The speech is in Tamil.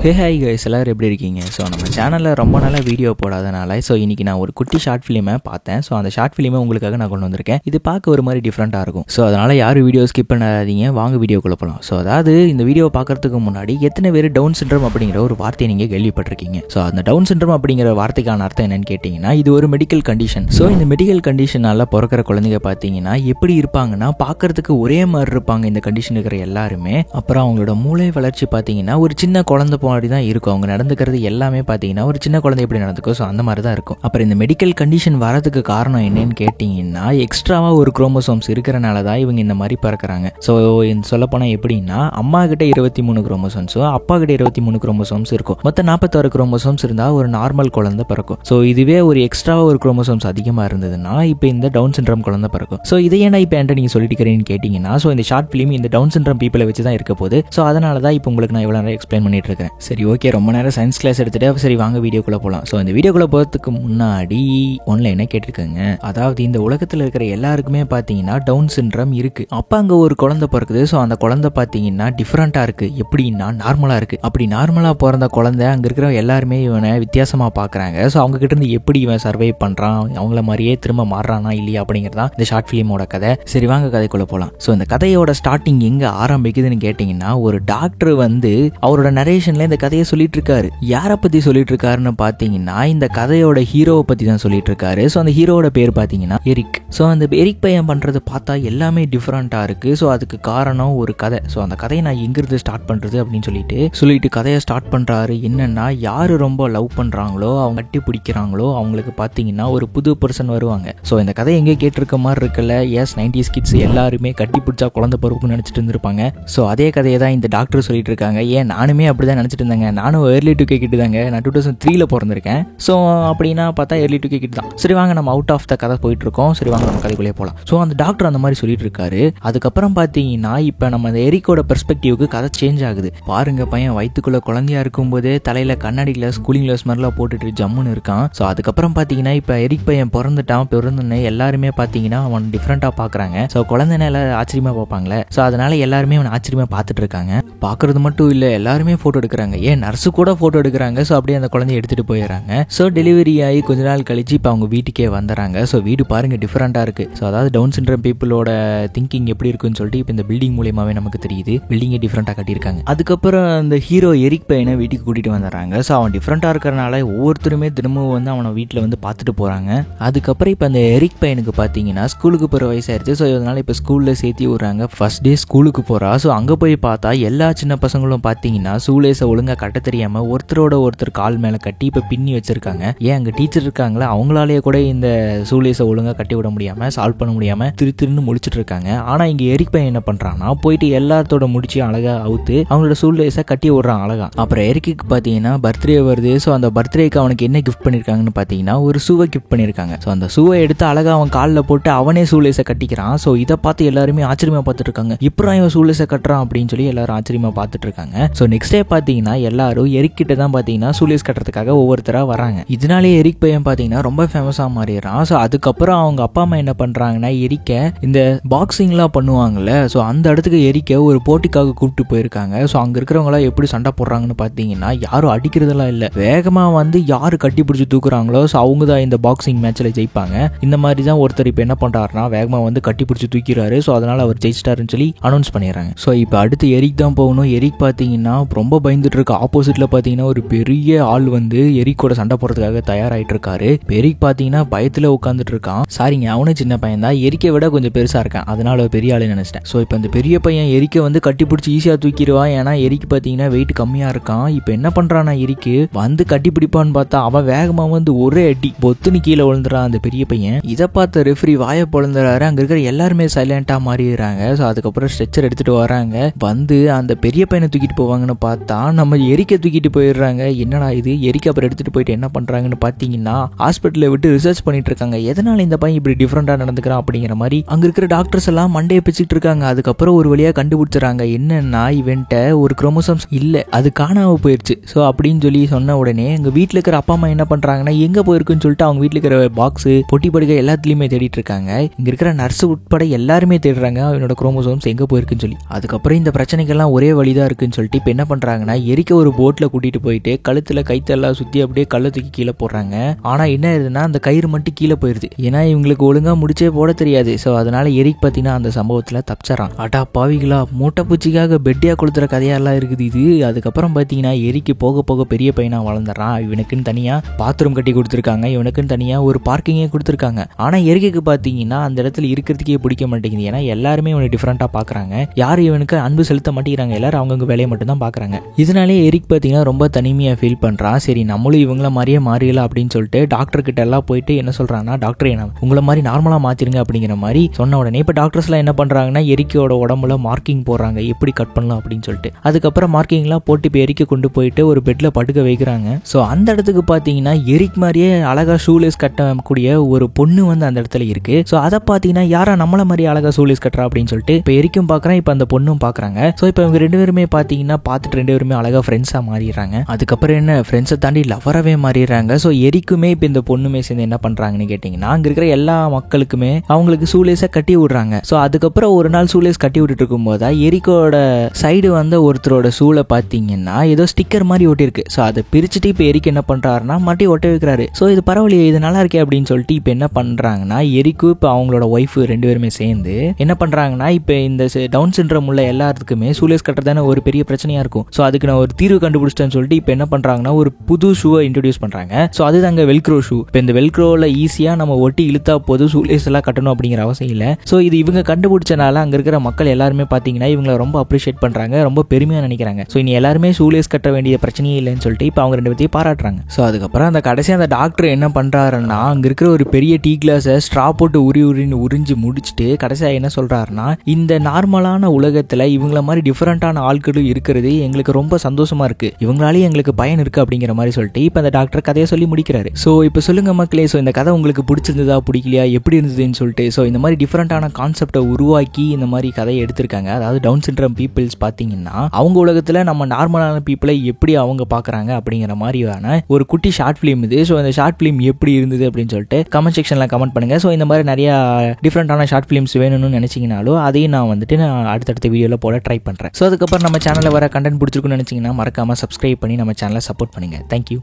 ஹாய் கைஸ், எல்லாரும் எப்படி இருக்கீங்க? ஸோ நம்ம சேனலில் ரொம்ப நாளாக வீடியோ போடாதனால இன்றைக்கி நான் ஒரு குட்டி ஷார்ட் ஃபிலிமை பார்த்தேன். ஸோ அந்த ஷார்ட் ஃபிலிமை உங்களுக்காக நான் கொண்டு வந்திருக்கேன். இது பார்க்க ஒரு மாதிரி டிஃப்ரெண்ட்டாக இருக்கும். ஸோ அதனால் யாரும் வீடியோ ஸ்கிப் பண்ணாதீங்க, வாங்க வீடியோக்குள்ளே போகலாம். ஸோ அதாவது இந்த வீடியோ பார்க்குறதுக்கு முன்னாடி எத்தனை பேர் டவுன் சிண்ட்ரோம் அப்படிங்கிற ஒரு வார்த்தையை நீங்கள் கேள்விப்பட்டிருக்கீங்க? ஸோ அந்த டவுன் சிண்ட்ரோம் அப்படிங்கிற வார்த்தைக்கான அர்த்தம் என்னன்னு கேட்டிங்கன்னா, இது ஒரு மெடிக்கல் கண்டிஷன். ஸோ இந்த மெடிக்கல் கண்டிஷனால் பிறக்கிற குழந்தைங்க பார்த்தீங்கன்னா எப்படி இருப்பாங்கன்னா, பார்க்குறதுக்கு ஒரே மாதிரி இருப்பாங்க இந்த கண்டிஷன் இருக்கிற எல்லாருமே. அப்புறம் அவங்களோட மூளை வளர்ச்சி பார்த்தீங்கன்னா ஒரு சின்ன குழந்தை மாதிரி தான் இருக்கும். அவங்க நடந்துக்கிறது எல்லாமே பார்த்தீங்கன்னா ஒரு சின்ன குழந்தை எப்படி நடந்துக்கும், ஸோ அந்த மாதிரி தான் இருக்கும். அப்புறம் இந்த மெடிக்கல் கண்டிஷன் வரதுக்கு காரணம் என்னன்னு கேட்டிங்கன்னா, எக்ஸ்ட்ராவாக ஒரு குரோமோசோம்ஸ் இருக்கிறனால தான் இவங்க இந்த மாதிரி பிறக்கிறாங்க. ஸோ சொல்லப்போனால் எப்படின்னா, அம்மா கிட்ட 23 குரோமோசோம்ஸோ அப்பா கிட்ட 23 குரோமோசோம்ஸ் இருக்கும். மொத்தம் 46 குரோமோசோம்ஸ் இருந்தால் ஒரு நார்மல் குழந்தை பிறக்கும். ஸோ இதுவே ஒரு எக்ஸ்ட்ராவாக ஒரு குரோமோசோம்ஸ் அதிகமாக இருந்ததுன்னா இப்போ இந்த டவுன் சிண்ட்ரோம் குழந்தை பிறக்கும். ஸோ இதை ஏன்னா இப்போ என்கிட்ட நீங்கள் சொல்லிட்டு இருக்கிறீங்கன்னு கேட்டிங்கன்னா, ஸோ இந்த ஷார்ட் ஃபிலிம் இந்த டவுன் சிண்ட்ரோம் பீப்பிளை வச்சு தான் இருக்க போகுது. ஸோ அதனால தான் இப்போ உங்களுக்கு நான் இவ்வளோ நேரம் எக்ஸ்பிளைன் பண்ணிட்டு இருக்கேன். சரி, ஓகே, ரொம்ப நேரம் சயின்ஸ் கிளாஸ் எடுத்துகிட்டு சரி வாங்க வீடியோக்குள்ளே போகலாம். ஸோ இந்த வீடியோக்குள்ளே போகிறதுக்கு முன்னாடி ஆன்லைனை கேட்டுருக்கேங்க. அதாவது இந்த உலகத்தில் இருக்கிற எல்லாருக்குமே பார்த்தீங்கன்னா டவுன் சிண்ட்ரோம் இருக்குது. அப்போ அங்கே ஒரு குழந்தை பிறக்குது. ஸோ அந்த குழந்தை பார்த்தீங்கன்னா டிஃப்ரெண்ட்டாக இருக்குது. எப்படின்னா நார்மலாக இருக்குது. அப்படி நார்மலாக பிறந்த குழந்தை அங்கே இருக்கிற எல்லாருமே இவனை வித்தியாசமாக பார்க்குறாங்க. ஸோ அவங்க கிட்ட இருந்து எப்படி இவன் சர்வை பண்ணுறான், அவங்கள மாதிரியே திரும்ப மாறுறானா இல்லையா அப்படிங்கிறதான் இந்த ஷார்ட் ஃபிலிமோட கதை. சரி வாங்க கதைக்குள்ளே போகலாம். ஸோ இந்த கதையோட ஸ்டார்டிங் எங்கே ஆரம்பிக்குதுன்னு கேட்டிங்கன்னா, ஒரு டாக்டர் வந்து அவரோட நரேஷனில் இந்த கதையை சொல்லிட்டு இருக்காரு. யாரை பற்றி சொல்லிட்டு இருக்காருன்னு பார்த்தீங்கன்னா, இந்த கதையோட ஹீரோவை பற்றி தான் சொல்லிட்டு இருக்காரு. ஸோ அந்த ஹீரோவோட பேர் பார்த்தீங்கன்னா எரிக். ஸோ அந்த எரிக் பையன் பண்ணுறது பார்த்தா எல்லாமே டிஃப்ரெண்ட்டாக இருக்குது. ஸோ அதுக்கு காரணம் ஒரு கதை. ஸோ அந்த கதையை நான் எங்கிருந்து ஸ்டார்ட் பண்ணுறது அப்படின்னு சொல்லிட்டு கதையை ஸ்டார்ட் பண்ணுறாரு. என்னென்னா, யார் ரொம்ப லவ் பண்ணுறாங்களோ அவங்க கட்டி பிடிக்கிறாங்களோ அவங்களுக்கு பார்த்தீங்கன்னா ஒரு புது பர்சன் வருவாங்க. ஸோ இந்த கதை எங்கே கேட்டிருக்க மாதிரி இருக்குல்ல? எஸ், 90s கிட்ஸ் எல்லாருமே கட்டி பிடிச்சா குழந்தை பருவம்னு நினச்சிட்டு இருந்திருப்பாங்க. ஸோ அதே கதையை தான் இந்த டாக்டர் சொல்லிட்டு இருக்காங்க. ஏன் நானுமே அப்படி தான் நினச்சிட்டு இருந்தேங்க. நானும் ஏர்லி 2K கிட்டு தாங்க. நான் 2003 பிறந்திருக்கேன். ஸோ அப்படின்னா பார்த்தா ஏர்லி 2K கிட்டு தான். சரி வாங்க, நம்ம அவுட் ஆஃப் த கதை போயிட்டு இருக்கோம். சரி வாங்க நம்ம கதைக்குள்ளே போகலாம். ஸோ அந்த டாக்டர் அந்த மாதிரி சொல்லிட்டு இருக்காரு. அதுக்கப்புறம் பார்த்தீங்கன்னா இப்போ நம்ம அந்த எரிக்கோட பெர்ஸ்பெக்டிவ்க்கு கதை சேஞ்ச் ஆகுது. பாருங்க, பையன் வயிற்றுக்குள்ள குழந்தையா இருக்கும்போதே தலையில கண்ணாடி கிளாஸ், கூலிங் கிளாஸ் மாதிரிலாம் போட்டுட்டு ஜம்முன்னு இருக்கான். ஸோ அதுக்கப்புறம் பார்த்தீங்கன்னா இப்போ எரிக் பையன் பிறந்துன்னு எல்லாருமே பார்த்தீங்கன்னா அவன் டிஃப்ரெண்ட்டாக பார்க்குறாங்க. ஸோ குழந்தைனால ஆச்சரியமாக பார்ப்பாங்களே. ஸோ அதனால எல்லாருமே அவன் ஆச்சரியமாக பார்த்துட்டு இருக்காங்க. பார்க்கறது மட்டும் இல்லை, எல்லாருமே ஃபோட்டோ எடுக்கிறாங்க. ஏன் நர்ஸு கூட ஃபோட்டோ எடுக்கிறாங்க. ஸோ அப்படியே அந்த குழந்தைய எடுத்துகிட்டு போயிடறாங்க. ஸோ டெலிவரி ஆகி கொஞ்ச நாள் கழிச்சு இப்போ அவங்க வீட்டுக்கே வந்துடுறாங்க. ஸோ வீடு பாருங்கள் டிஃப்ரெண்ட்டாக இருக்குது. ஸோ அதாவது டவுன் சிண்ட்ரோம் பீப்புளோட திங்கிங் எப்படி இருக்குன்னு சொல்லிட்டு இப்போ இந்த பில்டிங் மூலியமாகவே நமக்கு தெரியுது. பில்டிங்கை டிஃப்ரெண்ட்டாக கட்டியிருக்காங்க. அதுக்கப்புறம் அந்த ஹீரோ எரிக் பையனை வீட்டுக்கு கூட்டிகிட்டு வந்துடுறாங்க. ஸோ அவன் டிஃப்ரெண்ட்டாக இருக்கிறனால ஒவ்வொருத்தருமே தினமும் வந்து அவனை வீட்டில் வந்து பார்த்துட்டு போகிறாங்க. அதுக்கப்புறம் இப்போ அந்த எரிக் பையனுக்கு பார்த்தீங்கன்னா ஸ்கூலுக்கு போகிற வயசாயிருச்சு. ஸோ இதனால் இப்போ ஸ்கூலில் சேர்த்தி விட்றாங்க. ஃபர்ஸ்ட் டே ஸ்கூலுக்கு போகிறா. ஸோ அங்கே போய் பார்த்தா எல்லா சின்ன பசங்களும் பார்த்தீங்கன்னா ஷூலேஸை ஒழுங்காக கட்ட தெரியாமல் ஒருத்தரோட ஒருத்தர் கால் மேலே கட்டி இப்போ பின்னி வச்சிருக்காங்க. ஏன் அங்கே டீச்சர் இருக்காங்களா, அவங்களாலேயே கூட இந்த ஷூலேஸை ஒழுங்காக கட்டி விட முடியாமல், சால்வ் பண்ண முடியாமல் திருன்னு முடிச்சுட்டு இருக்காங்க. ஆனால் இங்கே எரிக் பையன் என்ன பண்ணுறான்னா, போயிட்டு எல்லாத்தோட முடிச்சு அழகாக அவுத்து அவங்களோட ஷூலேஸை கட்டி விடுறான் அழகா. அப்புறம் எரிக்கு பார்த்தீங்கன்னா பர்த்டே வருது. ஸோ அந்த பர்த்டேக்கு அவனுக்கு என்ன கிஃப்ட் பண்ணியிருக்காங்கன்னு பார்த்தீங்கன்னா ஒரு ஷூவை கிஃப்ட் பண்ணியிருக்காங்க. ஸோ அந்த ஷூவை எடுத்து அழகாக அவன் காலில் போட்டு அவனே ஷூலேஸை கட்டிக்கிறான். ஸோ இதை பார்த்து எல்லாருமே ஆச்சரியமாக பார்த்துட்டு இருக்காங்க. இப்போ இவன் ஷூலேஸை கட்டுறான் அப்படின்னு சொல்லி எல்லாரும் ஆச்சரியமாக பார்த்துட்டு இருக்காங்க. ஸோ நெக்ஸ்ட் டே பார்த்தீங்கன்னா எல்லாரும் எரிக் கிட்ட தான் பார்த்தீங்கன்னா ஷூலேஸ் கட்டுறதுக்காக ஒவ்வொருத்தராக வராங்க. இதனாலே எரிக் பையன் பார்த்தீங்கன்னா ரொம்ப ஃபேமஸாக மாறிடுறான். ஸோ அதுக்கப்புறம் அவங்க அப்பா அம்மா என்ன பண்ணுறாங்கன்னா, எரிக்க இந்த பாக்ஸிங்லாம் பண்ணுவாங்கல்ல, ஸோ அந்த இடத்துக்கு எரிக்க ஒரு போட்டிக்காக கூப்பிட்டு போயிருக்காங்க. ஸோ அங்கே இருக்கிறவங்களாம் எப்படி சண்டை போடுறாங்கன்னு பார்த்தீங்கன்னா, யாரும் அடிக்கிறதெல்லாம் இல்லை, வேகமாக வந்து யார் கட்டி பிடிச்சி தூக்குறாங்களோ ஸோ அவங்க தான் இந்த பாக்ஸிங் மேட்ச்சில் ஜெயிப்பாங்க. இந்த மாதிரி தான் ஒருத்தர் இப்போ என்ன பண்ணுறாருனா வேகமாக வந்து கட்டி பிடிச்சி தூக்கிறாரு. ஸோ அதனால் அவர் ஜெயிச்சிட்டாருன்னு சொல்லி அனௌன்ஸ் பண்ணிடுறாங்க. ஸோ இப்போ அடுத்து எரிக் தான் போகணும். எரிக் பார்த்தீங்கன்னா ரொம்ப பயந்துட்டு இருக்கு. ஆப்போசிட்டில் பார்த்தீங்கன்னா ஒரு பெரிய ஆள் வந்து எரிக்கோட சண்டை போடுறதுக்காக தயாராகிட்டு இருக்காரு. எரிக் பார்த்தீங்கன்னா பயத்தில் உட்காந்துட்டு இருக்கான். சாரிங்க, அவனும் சின்ன பையன் தான், எரிக்கை விட கொஞ்சம் பெருசாக இருக்கான், அதனால பெரிய ஆளு நினைச்சிட்டேன். ஸோ இப்போ அந்த பெரிய பையன் எரிக்கை வந்து கட்டி பிடிச்சி ஈஸியாக தூக்கிடுவான். ஏன்னா எரிக்கு பார்த்தீங்கன்னா வெயிட் கம்மியாக இருக்கான். இப்போ என்ன பண்ணுறான்னா, எரிக்கு வந்து கட்டி பிடிப்பான்னு பார்த்தா அவன் வேகமாக வந்து ஒரே அடி பொத்துன்னு கீழே விழுந்துறான் அந்த பெரிய பையன். இதை பார்த்த ரெஃப்ரி வாயை பொழுந்துறாரு. அங்கே இருக்கிற எல்லாருமே சைலண்டாக மாறிடுறாங்க. ஸோ அதுக்கப்புறம் ஸ்ட்ரெச்சர் எடுத்துகிட்டு வராங்க. வந்து அந்த பெரிய பையனை தூக்கிட்டு போவாங்கன்னு பார்த்தா நம்ம எரிக்கை தூக்கிட்டு போயிடுறாங்க. என்னடா இது, எரிக்கை அப்புறம் எடுத்துகிட்டு போயிட்டு என்ன பண்ணுறாங்கன்னு பார்த்தீங்கன்னா ஹாஸ்பிட்டலில் விட்டு ரிசர்ச் பண்ணிட்டு இருக்காங்க. எதனால இந்த பையன் இப்படி டிஃப்ரெண்டாக நடந்துக்கிறான் அப்படிங்கிற மாதிரி அங்கே இருக்கிற டாக்டர்ஸ் எல்லாம் மண்டையை பிச்சுட்டு இருக்காங்க. அதுக்கப்புறம் ஒரு வழியாக கண்டுபிடிச்சிடறாங்க. என்னன்னா இவன்ட்ட ஒரு குரோமோசோம்ஸ் இல்லை, அது காணாமல் போயிடுச்சு. ஸோ அப்படின்னு சொல்லி சொன்ன உடனே எங்கள் வீட்டில் இருக்கிற அப்பா அம்மா என்ன பண்ணுறாங்கன்னா, எங்கே போயிருக்குன்னு சொல்லிட்டு அவங்க வீட்டில் இருக்கிற பாக்ஸு, பொட்டி படுக்கை எல்லாத்துலேயுமே தேடிட்டு இருக்காங்க. இங்கே இருக்கிற நர்ஸு உட்பட எல்லாருமே தேடுறாங்க அவனோட குரோமோசோம்ஸ் எங்கே போயிருக்குன்னு சொல்லி. அதுக்கப்புறம் இந்த பிரச்சனைக்கெல்லாம் ஒரே வழிதான் இருக்குன்னு சொல்லிட்டு இப்போ என்ன பண்ணுறாங்கன்னா, எரிக்க ஒரு போட்டில் கூட்டிகிட்டு போயிட்டு கழுத்தில் கைத்தெல்லாம் சுற்றி அப்படியே கல்லை தூக்கி கீழே போடுறாங்க. ஆனால் என்ன ஆயிருதுன்னா அந்த கயிறு மட்டும் கீழே போயிடுது. ஏன்னா இவங்களுக்கு ஒழுங்காக முடிச்சே போட தெரியாது. ஸோ அதனால எரிக் பார்த்தீங்கன்னா அந்த சம்பவத்தில் தப்பிச்சறான். அடா பாவிகளா, மூட்டைப்பூச்சிக்காக பெட்டியாக கொடுத்துற கதையெல்லாம் இருக்குது இது. அதுக்கப்புறம் பார்த்தீங்கன்னா எரிக்கு போக போக பெரிய பையனாக வளர்ந்துறான். இவனுக்குன்னு தனியாக பாத்ரூம் கட்டி கொடுத்துருக்காங்க, இவனுக்குன்னு தனியாக ஒரு பார்க்கிங்கே கொடுத்துருக்காங்க. ஆனால் எரிக்கு பார்த்தீங்கன்னா அந்த இடத்துல இருக்கிறதுக்கே பிடிக்க மாட்டேங்குது. ஏன்னா எல்லாருமே இவனை டிஃப்ரெண்ட்டாக பார்க்குறாங்க, யாரும் இவனுக்கு அன்பு செலுத்த மாட்டேங்கிறாங்க, எல்லாரும் அவங்கவுங்க வேலையை மட்டும் தான் பார்க்குறாங்க. இதனாலே எரிக் பார்த்தீங்கன்னா ரொம்ப தனிமையாக ஃபீல் பண்ணுறான். சரி நம்மளும் இவங்கள மாதிரியே மாறிடலாம் அப்படின்னு சொல்லிட்டு டாக்டர் கிட்ட எல்லாம் போயிட்டு என்ன சொல்கிறாங்கன்னா, டாக்டர் என்ன உங்களை மாதிரி நார்மலாக மாற்றிருங்க அப்படிங்கிற மாதிரி சொன்ன உடனே இப்போ டாக்டர்ஸ்லாம் என்ன பண்ணுறாங்கன்னா எரிக்கோட உடம்புல மார்க்கிங் போடுறாங்க, எப்படி கட் பண்ணலாம் அப்படின்னு சொல்லிட்டு. அதுக்கப்புறம் மார்க்கிங்லாம் போட்டு இப்போ எரிக்க கொண்டு போயிட்டு ஒரு பெட்டில் படுக்க வைக்கிறாங்க. ஸோ அந்த இடத்துக்கு பார்த்தீங்கன்னா எரிக் மாதிரியே அழகாக ஷூலேஸ் கட்டக்கூடிய ஒரு பொண்ணு வந்து அந்த இடத்துல இருக்கு. ஸோ அதை பார்த்தீங்கன்னா யாரா நம்மள மாதிரி அழகாக ஷூலேஸ் கட்டுறா அப்படின்னு சொல்லிட்டு இப்போ எரிக்கும் பார்க்குறேன், இப்போ அந்த பொண்ணும் பார்க்குறாங்க. ஸோ இப்போ இவங்க ரெண்டு பேருமே பார்த்தீங்கன்னா பார்த்துட்டு ரெண்டு பேருமே அழகாக ஃப்ரெண்ட்ஸாக மாறிடுறாங்க. அதுக்கப்புறம் என்ன ஃப்ரெண்ட்ஸை தாண்டி லவராகவே மாறிடுறாங்க. ஸோ எரிக்குமே இப்போ இந்த பொண்ணுமே சேர்ந்து என்ன பண்ணுறாங்கன்னு கேட்டிங்கன்னா அங்கே இருக்கிற எல்லா மக்களுக்குமே அவங்களுக்கு ஷூலேஸை கட்டி விடுறாங்க. ஸோ அதுக்கப்புறம் ஒரு நாள் ஷூலேஸ் கட்டி விட்டுட்டு இருக்கும்போது எரிக்கோட சைடு வந்து ஒருத்தரோட ஷூலை பார்த்தீங்கன்னா ஏதோ ஸ்டிக்கர் மாதிரி ஒட்டிருக்கு. ஸோ அதை பிரிச்சுட்டு இப்போ எரிக்கு என்ன பண்ணுறாருன்னா மட்டி ஒட்ட வைக்கிறாரு. ஸோ இது பரவாயில்லையே, இது நல்லா இருக்கே அப்படின்னு சொல்லிட்டு இப்போ என்ன பண்ணுறாங்கன்னா எரிக்கு இப்போ அவங்களோட ஒய்ஃப் ரெண்டு பேருமே சேர்ந்து என்ன பண்ணுறாங்கன்னா இப்போ இந்த டவுன் சிண்ட்ரோம் உள்ள எல்லாத்துக்குமே ஷூலேஸ் கட்டுறதான ஒரு பெரிய பிரச்சனையாக இருக்கும். ஸோ அதுக்கு நான் ஒரு தீர்வு கண்டுபிடிச்சிட்டேன்னு சொல்லிட்டு இப்போ என்ன பண்ணுறாங்கன்னா ஒரு புது ஷூவை இன்ட்ரடியூஸ் பண்ணுறாங்க. ஸோ அதுதாங்க வெல்க்ரோ ஷூ. இப்போ இந்த வெல்க்ரோவில் ஈஸியாக நம்ம ஒட்டி இழுத்தா போதும், ஷூலேஸ் எல்லாம் கட்டணும் அப்படிங்கிற அவசியம் இல்லை. ஸோ இது இவங்க கண்டுபிடிச்சனால அங்கே இருக்கிற மக்கள் எல்லாருமே பார்த்தீங்கன்னா இவங்களை ரொம்ப அப்ரிஷியேட் பண்ணுறாங்க, ரொம்ப பெருமையாக நினைக்கிறாங்க. ஸோ இனி எல்லாருமே ஷூலேஸ் கட்ட வேண்டிய பிரச்சனையே இல்லைன்னு சொல்லிட்டு இப்போ அவங்க ரெண்டு பேர்த்தையும் பாராட்டுறாங்க. ஸோ அதுக்கப்புறம் அந்த கடைசி அந்த டாக்டர் என்ன பண்ணுறாருன்னா அங்கே இருக்கிற ஒரு பெரிய டீ கிளாஸை ஸ்ட்ரா போட்டு உறிஞ்சு முடிச்சுட்டு கடைசியாக என்ன சொல்கிறாருன்னா, இந்த நார்மலான உலகத்தில் இவங்கள மாதிரி டிஃப்ரெண்ட்டான ஆட்களும் இருக்கிறது எங்களுக்கு ரொம்ப சந்தோஷமா இருக்கு, இவங்களாலேயும் எங்களுக்கு பயன் இருக்கு அப்படிங்கிற மாதிரி சொல்லிட்டு இப்போ அந்த டாக்டர் கதையை சொல்லி முடிக்கிறாரு. ஸோ இப்போ சொல்லுங்க மக்களே, ஸோ இந்த கதை உங்களுக்கு பிடிச்சிருந்ததா பிடிக்கலையா, எப்படி இருந்ததுன்னு சொல்லிட்டு. ஸோ இந்த மாதிரி டிஃப்ரெண்ட்டான கான்செப்டை உருவாக்கி இந்த மாதிரி கதையை எடுத்திருக்காங்க. அதாவது டவுன் சிண்ட்ரோம் பீப்புள்ஸ் பார்த்தீங்கன்னா அவங்க உலகத்தில் நம்ம நார்மலான பீப்புளை எப்படி அவங்க பார்க்குறாங்க அப்படிங்கிற மாதிரியான ஒரு குட்டி ஷார்ட் ஃபிலிம் இது. ஸோ இந்த ஷார்ட் ஃபிலிம் எப்படி இருந்தது அப்படின்னு சொல்லிட்டு கமெண்ட் செக்ஷனில் கமெண்ட் பண்ணுங்க. ஸோ இந்த மாதிரி நிறைய டிஃப்ரெண்ட்டான ஷார்ட் ஃபிலிம்ஸ் வேணும்னு நினைச்சீங்கனாலும் அதையும் நான் அடுத்தடுத்த வீடியோவில் போட ட்ரை பண்ணுறேன். ஸோ அதுக்கப்புறம் நம்ம சேனலில் வர கண்டென்ட் பிடிச்சிருக்குன்னு நினச்சிங்கன்னா மறக்காமல் சப்ஸ்கிரைப் பண்ணி நம்ம சேனலை சப்போர்ட் பண்ணுங்கள். தேங்க்யூ.